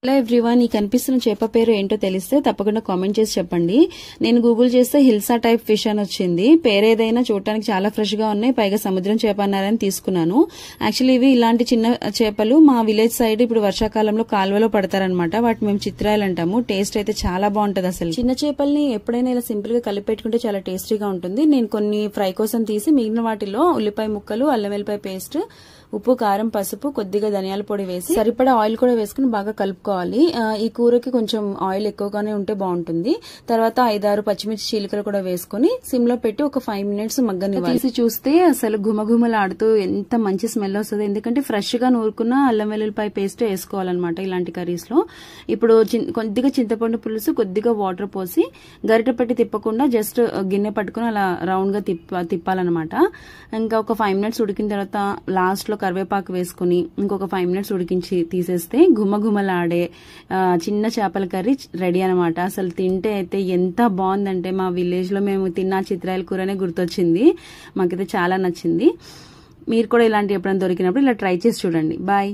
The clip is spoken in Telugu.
హలో ఎవ్రీవన్, ఈ కనిపిస్తున్న చేప పేరు ఏంటో తెలిస్తే తప్పకుండా కామెంట్ చేసి చెప్పండి. నేను గూగుల్ చేస్తే హిల్సా టైప్ ఫిష్ అని వచ్చింది. పేరేదైనా చూడటానికి చాలా ఫ్రెష్ గా ఉన్నాయి. పైగా సముద్రం చేప అన్నారని తీసుకున్నాను. యాక్చువల్లీ ఇవి ఇలాంటి చిన్న చేపలు మా విలేజ్ సైడ్ ఇప్పుడు వర్షాకాలంలో కాలువలో పడతారనమాట. వాటిని మేము చిత్రాలు అంటాము. టేస్ట్ అయితే చాలా బాగుంటది. అసలు చిన్న చేపల్ని ఎప్పుడైనా ఇలా సింపుల్ గా కలిపి పెట్టుకుంటే చాలా టేస్టీగా ఉంటుంది. నేను కొన్ని ఫ్రై కోసం తీసి మిగిలిన వాటిలో ఉల్లిపాయ ముక్కలు, అల్లం వెల్లిపాయ పేస్ట్, ఉప్పు, కారం, పసుపు, కొద్దిగా ధనియాల పొడి వేసి సరిపడా ఆయిల్ కూడా వేసుకుని బాగా కలుపుకోవాలి. ఈ కూరకి కొంచెం ఆయిల్ ఎక్కువగానే ఉంటే బాగుంటుంది. తర్వాత 5-6 పచ్చిమిర్చి చీలికలు కూడా వేసుకుని సిమ్ లో పెట్టి ఒక 5 మినిట్స్ మగ్గనివ్వాలి. తీసి చూస్తే అసలు గుమగుమలాడుతూ ఎంత మంచి స్మెల్ వస్తుంది. ఎందుకంటే ఫ్రెష్ గా నూరుకున్న అల్లం వెల్లుల్లిపాయ పేస్ట్ వేసుకోవాలన్నమాట ఇలాంటి కర్రీస్ లో. ఇప్పుడు కొద్దిగా చింతపండు పులుసు, కొద్దిగా వాటర్ పోసి గరిటె పెట్టి తిప్పకుండా జస్ట్ గిన్నె పట్టుకుని అలా రౌండ్ గా తిప్పాలన్నమాట. ఇంకా ఒక 5 మినిట్స్ ఉడికిన తర్వాత లాస్ట్ లో కరివేపాకు వేసుకుని ఇంకొక 5 మినిట్స్ ఉడికించి తీసేస్తే గుమగుమలాడే చిన్న చేపల కర్రీ రెడీ అనమాట. అసలు తింటే అయితే ఎంత బాగుందంటే మా విలేజ్ లో మేము తిన్న చిత్రాల కూరనే గుర్తొచ్చింది. మాకైతే చాలా నచ్చింది. మీరు కూడా ఇలాంటి ఎప్పుడైనా దొరికినప్పుడు ఇలా ట్రై చేసి చూడండి. బాయ్.